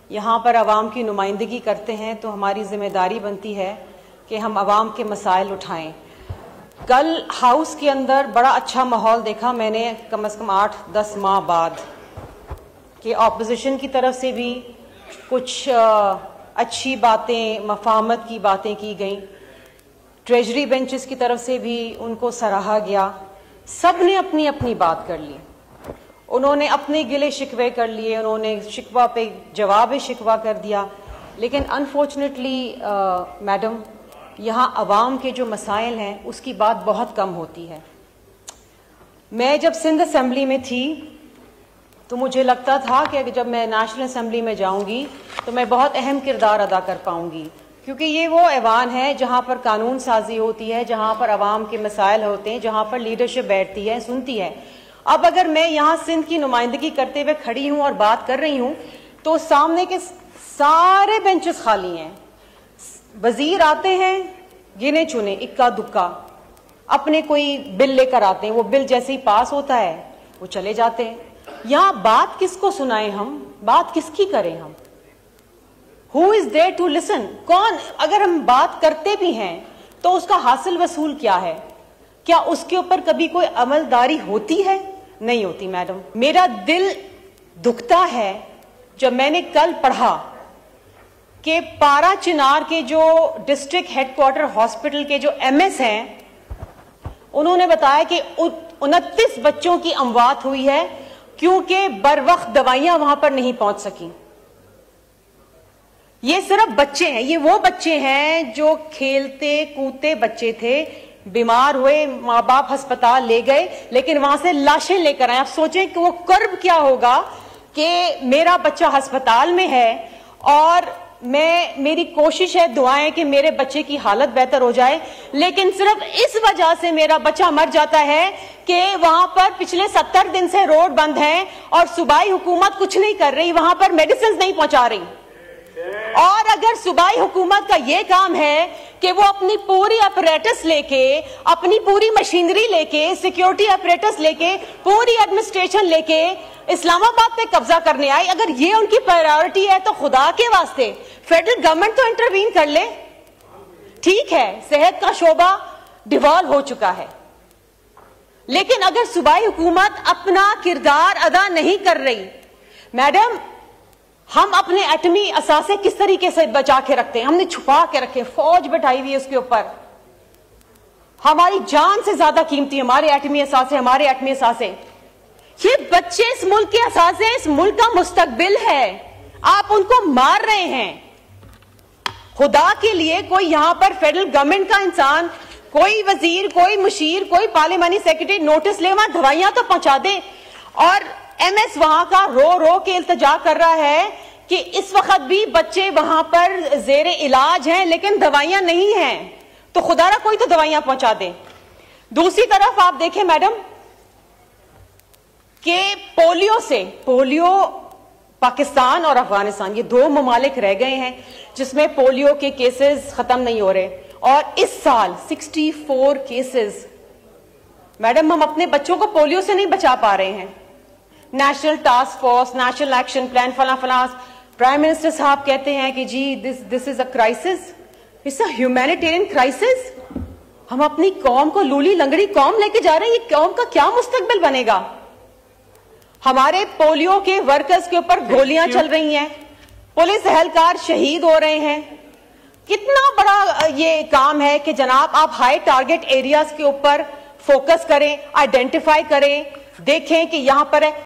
यहाँ पर आवाम की नुमाइंदगी करते हैं तो हमारी ज़िम्मेदारी बनती है कि हम आवाम के मसाइल उठाएं। कल हाउस के अंदर बड़ा अच्छा माहौल देखा मैंने, कम से कम 8-10 माह बाद, कि ऑपोजिशन की तरफ से भी कुछ अच्छी बातें, मफाहमत की बातें की गईं, ट्रेजरी बेंचेस की तरफ से भी उनको सराहा गया। सब ने अपनी अपनी बात कर ली, उन्होंने अपने गिले शिकवे कर लिए, उन्होंने शिकवा पे जवाब शिकवा कर दिया। लेकिन अनफॉर्चुनेटली मैडम, यहाँ अवाम के जो मसाइल हैं उसकी बात बहुत कम होती है। मैं जब सिंध असेंबली में थी तो मुझे लगता था कि जब मैं नेशनल असेंबली में जाऊंगी तो मैं बहुत अहम किरदार अदा कर पाऊंगी, क्योंकि ये वो ऐवान है जहाँ पर कानून साजी होती है, जहाँ पर अवाम के मसाइल होते हैं, जहाँ पर लीडरशिप बैठती है, सुनती है। अब अगर मैं यहाँ सिंध की नुमाइंदगी करते हुए खड़ी हूँ और बात कर रही हूँ तो सामने के सारे बेंचेस खाली हैं। वजीर आते हैं गिने चुने, इक्का दुक्का, अपने कोई बिल लेकर आते हैं, वो बिल जैसे ही पास होता है वो चले जाते हैं। यहाँ बात किसको सुनाएं हम, बात किसकी करें हम? Who is there to listen? कौन, अगर हम बात करते भी हैं तो उसका हासिल वसूल क्या है? क्या उसके ऊपर कभी कोई अमलदारी होती है? नहीं होती मैडम। मेरा दिल दुखता है जब मैंने कल पढ़ा कि पारा चिनार के जो डिस्ट्रिक्ट हेडक्वार्टर हॉस्पिटल के जो एमएस हैं, उन्होंने बताया कि 29 बच्चों की अमवात हुई है क्योंकि बरवक्त दवाइयां वहां पर नहीं पहुंच सकी। ये सिर्फ बच्चे हैं, ये वो बच्चे हैं जो खेलते कूदते बच्चे थे, बीमार हुए, माँ बाप अस्पताल ले गए, लेकिन वहां से लाशें लेकर आए। आप सोचें कि वो कर्ब क्या होगा कि मेरा बच्चा अस्पताल में है और मेरी कोशिश है, दुआएं कि मेरे बच्चे की हालत बेहतर हो जाए, लेकिन सिर्फ इस वजह से मेरा बच्चा मर जाता है कि वहां पर पिछले 70 दिन से रोड बंद है और सूबाई हुकूमत कुछ नहीं कर रही, वहां पर मेडिसिन नहीं पहुंचा रही। और अगर सूबाई हुकूमत का ये काम है कि वो अपनी पूरी अपरेटस लेके, अपनी पूरी मशीनरी लेके, सिक्योरिटी अपरेटस लेके, पूरी एडमिनिस्ट्रेशन लेके इस्लामाबाद पे कब्जा करने आए, अगर ये उनकी प्रायोरिटी है तो खुदा के वास्ते फेडरल गवर्नमेंट तो इंटरवीन कर ले। ठीक है, सेहत का शोबा डिवॉल्व हो चुका है, लेकिन अगर सूबाई हुकूमत अपना किरदार अदा नहीं कर रही, मैडम, हम अपने एटमी असासे किस तरीके से बचा के रखते हैं? हमने छुपा के रखे, फौज बैठाई हुई है उसके ऊपर। हमारी जान से ज्यादा कीमती हमारे एटमी असासे, हमारे एटमी असासे। ये बच्चे इस मुल्क के असासे, इस मुल्क का मुस्तकबिल है, आप उनको मार रहे हैं। खुदा के लिए कोई यहां पर फेडरल गवर्नमेंट का इंसान, कोई वजीर, कोई मुशीर, कोई पार्लियामानी सेक्रेटरी नोटिस ले, वहां दवाइयां तो पहुंचा दे। और एमएस वहां का रो रो के इल्तिजा कर रहा है कि इस वक्त भी बच्चे वहां पर जेरे इलाज हैं लेकिन दवाइयां नहीं हैं, तो खुदारा कोई तो दवाइयां पहुंचा दे। दूसरी तरफ आप देखें मैडम कि पोलियो पाकिस्तान और अफगानिस्तान, ये 2 ममालिक रह गए हैं जिसमें पोलियो के केसेस खत्म नहीं हो रहे, और इस साल 64 केसेस। मैडम, हम अपने बच्चों को पोलियो से नहीं बचा पा रहे हैं। National task force, national action plan, फला फला, प्राइम मिनिस्टर साहब कहते हैं कि जी this is a crisis, it's a humanitarian crisis. हम अपनी कौम को लूली लंगड़ी कौम लेके जा रहे हैं, ये कौम का क्या मुस्तकबिल बनेगा? हमारे पोलियो के वर्कर्स के ऊपर गोलियां चल रही हैं, पुलिस एहलकार शहीद हो रहे हैं। कितना बड़ा ये काम है कि जनाब आप हाई टारगेट एरियाज के ऊपर फोकस करें, आइडेंटिफाई करें, देखें कि यहां पर है